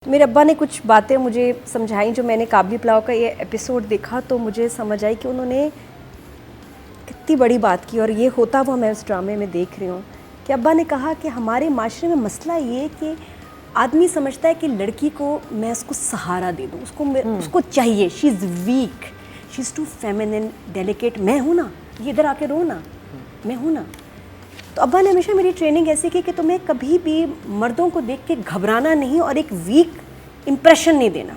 मेरे अब्बा ने कुछ बातें मुझे समझाई जो मैंने काबली पुलाव का ये एपिसोड देखा तो मुझे समझ आई कि उन्होंने कितनी बड़ी बात की। और ये होता हुआ मैं उस ड्रामे में देख रही हूँ कि अब्बा ने कहा कि हमारे माशरे में मसला ये कि आदमी समझता है कि लड़की को मैं उसको सहारा दे दूँ, उसको चाहिए, she is weak, she is too feminine, delicate. मैं हूँ ना, ये इधर आके रो ना, मैं हूँ ना। तो अब्बा ने हमेशा मेरी ट्रेनिंग ऐसी की कि तुम्हें कभी भी मर्दों को देख के घबराना नहीं और एक वीक इंप्रेशन नहीं देना,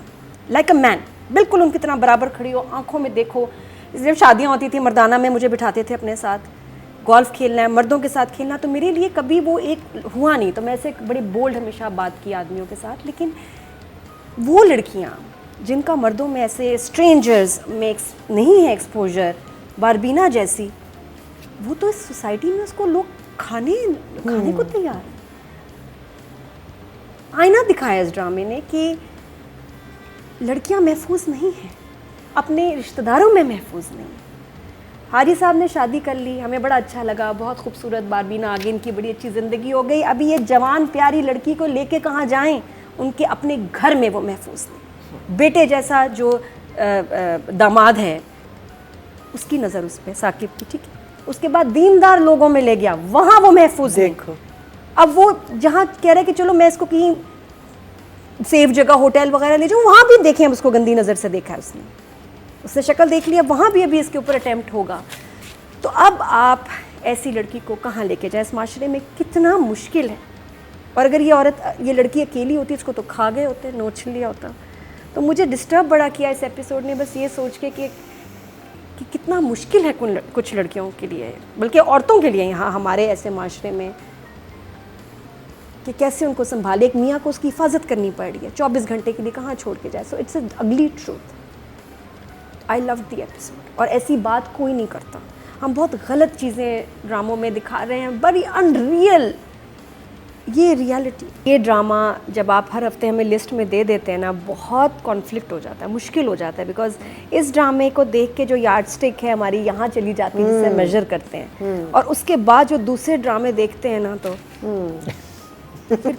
लाइक अ मैन, बिल्कुल उनकी तरह बराबर खड़ी हो, आंखों में देखो। जब शादियाँ होती थी मर्दाना में मुझे बिठाते थे अपने साथ, गोल्फ खेलना है, मर्दों के साथ खेलना, तो मेरे लिए कभी वो एक हुआ नहीं। तो मैं ऐसे बड़े बोल्ड हमेशा बात की आदमियों के साथ। लेकिन वो लड़कियाँ जिनका मर्दों में ऐसे स्ट्रेंजर्स में नहीं है एक्सपोजर, बारबीना जैसी, वो तो इस सोसाइटी में उसको लोग खाने को तैयार है। आईना दिखाया इस ड्रामे ने कि लड़कियां महफूज नहीं हैं, अपने रिश्तेदारों में महफूज नहीं। हारी साहब ने शादी कर ली, हमें बड़ा अच्छा लगा, बहुत खूबसूरत बारबीना आगे, इनकी बड़ी अच्छी ज़िंदगी हो गई। अभी ये जवान प्यारी लड़की को लेके कहाँ जाएं, उनके अपने घर में वो महफूज नहीं। बेटे जैसा जो दामाद है उसकी नज़र उस पर, साकिब की, ठीक है। उसके बाद दीनदार लोगों में ले गया, वहाँ वो महफूज देखो। अब वो जहाँ कह रहे कि चलो मैं इसको कहीं सेफ जगह होटल वगैरह ले जाऊँ, वहाँ भी देखें, अब उसको गंदी नज़र से देखा है उसने शक्ल देख लिया, वहाँ भी अभी इसके ऊपर अटेम्प्ट होगा। तो अब आप ऐसी लड़की को कहाँ लेके जाए, इस माशरे में कितना मुश्किल है। और अगर ये लड़की अकेली होती, इसको तो खा गए होते, नोच लिया होता। तो मुझे डिस्टर्ब बड़ा किया इस एपिसोड ने, बस ये सोच के कि कितना मुश्किल है कुछ लड़कियों के लिए, बल्कि औरतों के लिए यहाँ हमारे ऐसे माशरे में, कि कैसे उनको संभाले। एक मियाँ को उसकी हिफाजत करनी पड़ रही है 24 घंटे के लिए, कहाँ छोड़ के जाए। सो इट्स अ अगली truth. I love the episode. और ऐसी बात कोई नहीं करता। हम बहुत गलत चीज़ें ड्रामों में दिखा रहे हैं, बड़ी अनरियल ये रियलिटी। ये ड्रामा जब आप हर हफ्ते हमें लिस्ट में दे देते हैं ना, बहुत कॉन्फ्लिक्ट हो जाता है, मुश्किल हो जाता है। बिकॉज इस ड्रामे को देख के जो यार्ड स्टिक है हमारी यहाँ चली जाती है, जिससे मेजर करते हैं, और उसके बाद जो दूसरे ड्रामे देखते हैं ना, तो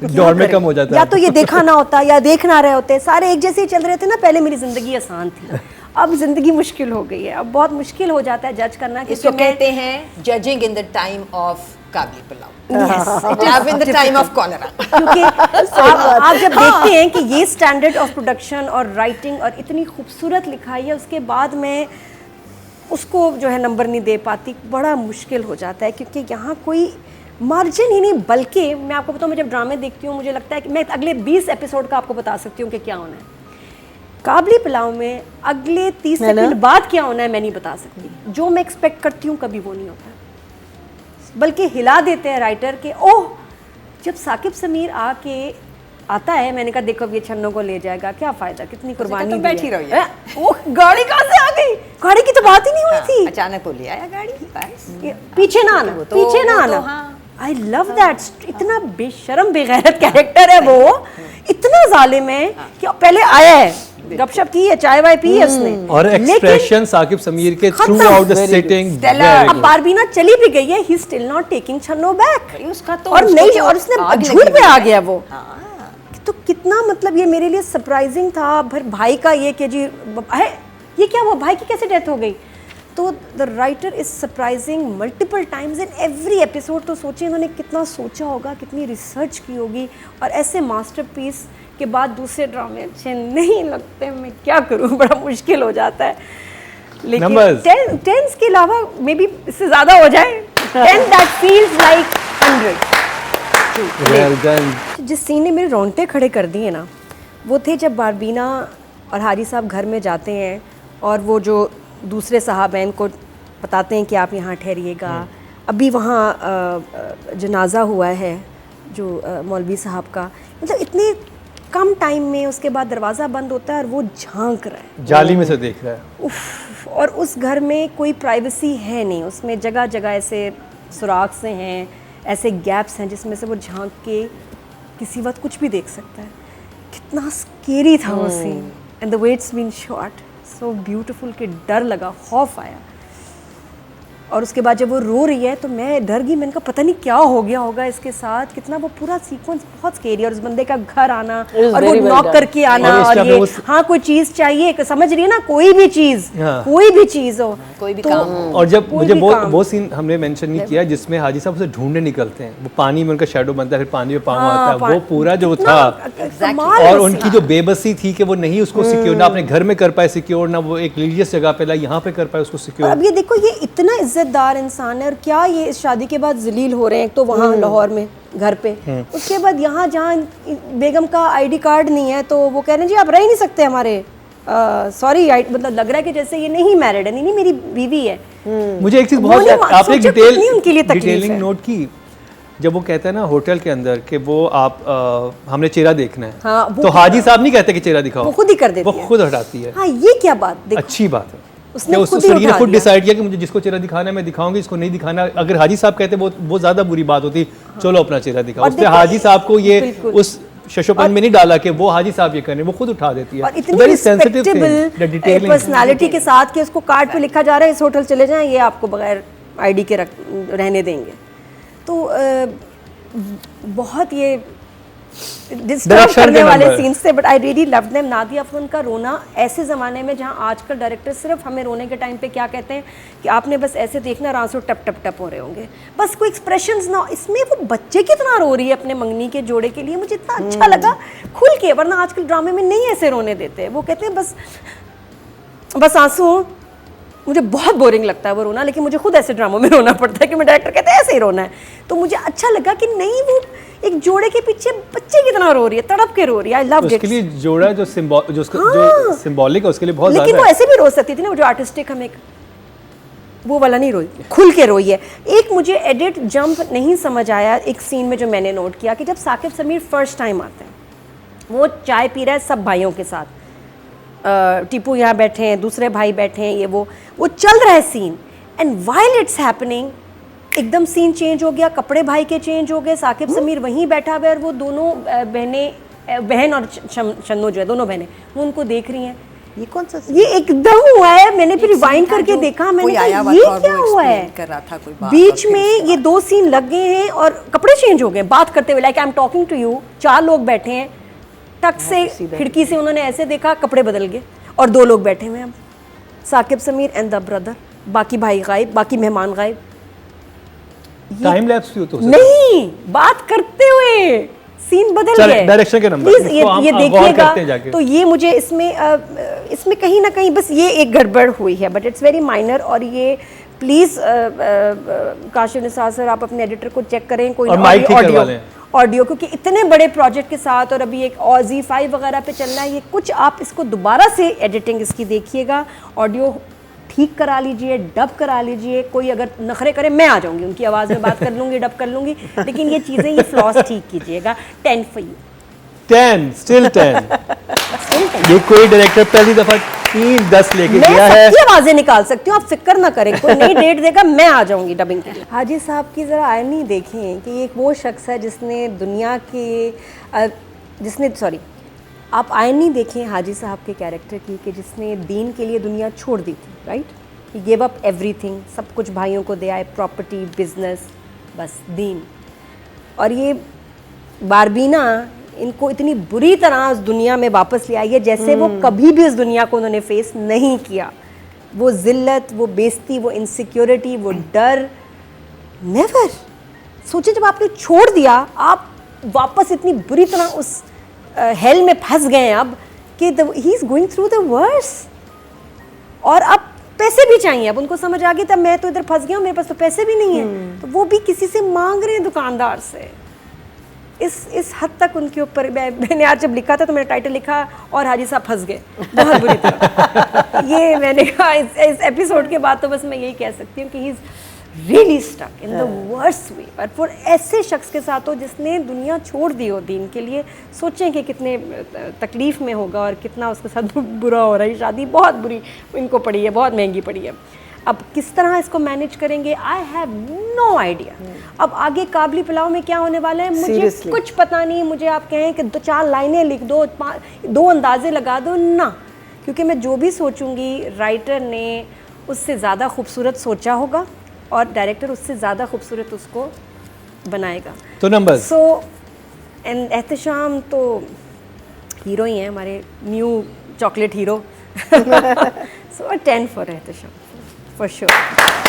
दौड़ में कम हो जाता है। या तो ये देखा ना होता या देख ना रहे होते, सारे एक जैसे ही चल रहे थे ना। पहले मेरी ज़िंदगी आसान थी, अब ज़िंदगी मुश्किल हो गई है। अब बहुत मुश्किल हो जाता है जज करना। इसको कहते हैं judging in the time of Kabuli pulao, in the time of cholera. क्योंकि आप जब देखते हैं कि ये स्टैंडर्ड ऑफ प्रोडक्शन और राइटिंग और इतनी खूबसूरत लिखाई है, उसके बाद मैं उसको जो है नंबर नहीं दे पाती, बड़ा मुश्किल हो जाता है। क्योंकि यहाँ कोई मार्जिन ही नहीं। बल्कि मैं आपको बताऊँ, मैं जब ड्रामे देखती हूँ मुझे लगता है कि मैं अगले 20 एपिसोड का आपको बता सकती हूँ कि क्या होना है। काबली पुलाव में अगले 30 सेकंड बाद क्या होना है मैं नहीं बता सकती। जो मैं एक्सपेक्ट करती हूँ कभी वो नहीं होता, बल्कि हिला देते हैं राइटर के। ओह, जब साकिब समीर आके आता है, मैंने कहा देखो अब ये छन्नों को ले जाएगा, क्या फ़ायदा, कितनी कुर्बानी तो बैठी रही है। ओह, गाड़ी कहाँ से आ गई? गाड़ी की तो बात ही नहीं हुई थी। अचानक बोली आया गाड़ी, बस पीछे ना आना, पीछे ना आना। I love that. इतना बेशरम बेगैरत कैरेक्टर है वो, इतना जालिम है कि पहले आया है, गपशप की है, चाय वाय पी है उसने, और एक्सप्रेशन साकिब समीर के थ्रू आउट द सिटिंग। अब बारबीना चली भी गई है, he still not taking छन्नो back. उसका तो और नहीं, और उसने झूठ पे आ गया वो। तो कितना, मतलब ये मेरे लिए सरप्राइजिंग था। फिर भाई का ये कि जी है, ये क्या हुआ, भाई की कैसे डेथ हो गई। तो the writer is surprising multiple times in every episode. तो सोचिए इन्होंने कितना सोचा होगा, कितनी रिसर्च की होगी। और ऐसे मास्टरपीस के बाद दूसरे ड्रामे अच्छे नहीं लगते, मैं क्या करूं, बड़ा मुश्किल हो जाता है। लेकिन 10 के अलावा मे बी इससे ज़्यादा हो जाए, 10 that feels like 100। Well done. जिस सीन ने मेरे रोंगटे खड़े कर दिए ना, वो थे जब बारबीना और हारी साहब घर में जाते हैं और वो जो दूसरे साहब हैं इनको बताते हैं कि आप यहाँ ठहरिएगा। अभी वहाँ जनाजा हुआ है जो मौलवी साहब का, मतलब इतने कम टाइम में। उसके बाद दरवाज़ा बंद होता है और वो झांक रहा है, जाली में से देख रहा है। उफ, और उस घर में कोई प्राइवेसी है नहीं, उसमें जगह जगह ऐसे सुराख से हैं, ऐसे गैप्स हैं जिसमें से वो झांक के किसी वक्त कुछ भी देख सकता है। कितना स्केरी था वो scene, and the way it's been shot so beautiful कि डर लगा, खौफ आया। और उसके बाद जब वो रो रही है तो मैं डर गई, मैंने कहा पता नहीं क्या हो गया होगा इसके साथ, कितना वो पूरा सीक्वेंस बहुत स्केरी है। और उस बंदे का घर आना और वो नॉक करके आना और ये हाँ कोई चीज चाहिए, समझ रही है ना, कोई भी चीज कोई भी चीज हो, कोई भी काम हो। और जब मुझे वो सीन हमने मेंशन नहीं किया जिसमें हाजी साहब उसे ढूंढने निकलते हैं, वो पानी में उनका शैडो बनता है, फिर पानी में पाँव आता है, वो पूरा जो था और उनकी जो बेबसी थी कि वो नहीं उसको सिक्योर ना अपने घर में कर पाए सिक्योर, ना वो एक रिलीजियस जगह पे ला यहाँ पे कर पाए उसको सिक्योर। अब ये देखो ये इतना इज्जतदार इंसान है और क्या ये इस शादी के बाद जलील हो रहे हैं, एक तो वहाँ लाहौर में घर पे, उसके बाद यहाँ जहाँ बेगम का आईडी कार्ड नहीं है तो वो कह रहे हैं जी आप रह ही नहीं सकते हमारे, सॉरी मतलब लग रहा है कि जैसे ये नहीं मैरिड है, नहीं मेरी बीवी है। मुझे एक चीज बहुत आपने डिटेलिंग नोट की, जब वो कहता है ना होटल के अंदर कि वो आप हमने चेहरा देखना है, हाँ, तो हाजी साहब नहीं कहते कि चेहरा दिखाओ, वो खुद ही कर देती है, वो खुद हटाती है। हाँ ये क्या बात, अच्छी बात है उसने खुद डिसाइड किया कि मुझे जिसको चेहरा दिखाना है मैं दिखाऊंगी, इसको नहीं दिखाना। अगर हाजी साहब कहते वो ज्यादा बुरी बात होती, चलो अपना चेहरा दिखाओ। उसने हाजी साहब को ये उस शशोपन में नहीं डाला कि वो हाजी साहब ये करें, वो खुद उठा देती है। और इतनी रिस्पेक्टेबल पर्सनालिटी के साथ कि उसको कार्ड पे लिखा जा रहा है इस होटल चले जाएं, ये आपको बगैर आईडी के रहने देंगे। तो बहुत ये डिस्टर्ब करने वाले सीन्स थे, but I really love them. Nadia अफरोन का रोना ऐसे ज़माने में जहाँ आजकल डायरेक्टर सिर्फ हमें रोने के टाइम पे क्या कहते हैं कि आपने बस ऐसे देखना और आंसू टप टप टप हो रहे होंगे, बस कोई एक्सप्रेशंस ना, इसमें वो बच्चे कितना रो रही है अपने मंगनी के जोड़े के लिए, मुझे इतना अच्छा लगा खुल के, वरना आजकल ड्रामे में नहीं ऐसे रोने देते, वो कहते हैं बस आंसू। मुझे बहुत बोरिंग लगता है वो रोना, लेकिन मुझे खुद ऐसे ड्रामों में रोना पड़ता है कि मैं डायरेक्टर कहते हैं ऐसे ही रोना है, तो मुझे अच्छा लगा कि नहीं वो एक जोड़े के पीछे बच्चे कितना रो रही है, तड़प के रो रही है। I love it. उसके लिए जोड़ा जो सिंबॉलिक है उसके लिए बहुत लेकिन वो ऐसे भी रो सकती थी ना, वो जो आर्टिस्टिक हमें वो वाला नहीं रोई, खुल के रोई है। एक मुझे एडिट जंप नहीं समझ आया एक सीन में जो मैंने नोट किया कि जब साकिब समीर फर्स्ट टाइम आते हैं, वो चाय पी रहा है सब भाइयों के साथ, टीपू यहाँ बैठे हैं, दूसरे भाई बैठे हैं, ये वो चल रहा है scene, and while it's happening एकदम सीन चेंज हो गया, कपड़े भाई के चेंज हो गए, साकिब समीर वहीं बैठा हुआ है और वो दोनों बहन और शन्नो जो है दोनों बहनें वो उनको देख रही हैं। ये कौन सा ये एकदम हुआ है, मैंने फिर रिवाइंड करके देखा, मैंने कहा ये क्या हुआ है, कर रहा था कोई बात, बीच में ये दो सीन लग गए हैं और कपड़े चेंज हो गए बात करते हुए, like I am talking to you, 4 लोग बैठे हैं, टक से खिड़की से उन्होंने ऐसे देखा, कपड़े बदल गए और 2 लोग बैठे हुए हैं, Saqib Sameer and the brother, बाकी भाई गायब, बाकी मेहमान गायब। टाइम लैप्स भी तो नहीं, बात करते हुए सीन बदल गए, डायरेक्शन के नंबर प्लीज ये देखिएगा। तो ये मुझे इसमें कहीं ना कहीं बस ये एक गड़बड़ हुई है, बट इट्स वेरी माइनर। और ये प्लीज काशिफ निसार सर आप अपने एडिटर को चेक करें कोई ऑडियो, क्योंकि इतने बड़े प्रोजेक्ट के साथ और अभी एक ZEE5 वगैरह पे चल रहा है, ये कुछ आप इसको दोबारा से एडिटिंग इसकी देखिएगा, ऑडियो ठीक करा लीजिए, डब करा लीजिए। कोई अगर नखरे करे मैं आ जाऊंगी, उनकी आवाज़ में बात कर लूंगी, डब कर लूंगी, लेकिन ये चीज़ें ये फ्लॉस ठीक कीजिएगा। 10 फॉर यू, 10 स्टिल 10। ये कोई डायरेक्टर पहली दफा 3-10 लेके गया है, मैं आवाजें निकाल सकती हूँ, आप फिक्र ना करें, कोई नई डेट देगा मैं आ जाऊंगी डबिंग के लिए। हाजी साहब की ज़रा आयरनी देखें कि एक वो शख्स है जिसने दुनिया के आप आयरनी देखें हाजी साहब के कैरेक्टर की कि जिसने दीन के लिए दुनिया छोड़ दी थी, राइट, ही गिव अप एवरीथिंग, सब कुछ भाइयों को दे आए, प्रॉपर्टी, बिजनेस, बस दीन। और ये बारबीना इनको इतनी बुरी तरह उस दुनिया में वापस ले आई है जैसे वो कभी भी उस दुनिया को उन्होंने फेस नहीं किया। वो जिल्लत, वो बेइज्जती, वो इनसिक्योरिटी, वो डर, नेवर। सोचिए जब आपने छोड़ दिया, आप वापस इतनी बुरी तरह उस हेल में फंस गए अब कि he is going through the worse, और अब पैसे भी चाहिए। अब उनको समझ आ गई तब मैं तो इधर फंस गया हूँ, मेरे पास तो पैसे भी नहीं है, तो वो भी किसी से मांग रहे हैं, दुकानदार से। इस हद तक उनके ऊपर मैंने आज जब लिखा था तो मैंने टाइटल लिखा और हाजी साहब फंस गए बहुत बुरी तरह। ये मैंने कहा इस एपिसोड के बाद तो बस मैं यही कह सकती हूँ कि he is really stuck in the worst way. और फिर ऐसे शख्स के साथ हो जिसने दुनिया छोड़ दी हो दीन के लिए, सोचें कि कितने तकलीफ़ में होगा और कितना उसके साथ बुरा हो रहा है। शादी बहुत बुरी इनको पड़ी है, बहुत महंगी पड़ी है। अब किस तरह इसको मैनेज करेंगे, आई हैव नो आइडिया। अब आगे काबली पुलाव में क्या होने वाला है मुझे कुछ पता नहीं। मुझे आप कहें कि 2-4 लाइनें लिख दो, 2 अंदाजे लगा दो ना, क्योंकि मैं जो भी सोचूंगी राइटर ने उससे ज़्यादा खूबसूरत सोचा होगा और डायरेक्टर उससे ज़्यादा खूबसूरत उसको बनाएगा। तो नंबर्स सो एंड एहतशाम तो हीरो ही हैं हमारे, new chocolate hero. So 10 for Ehtesham for sure.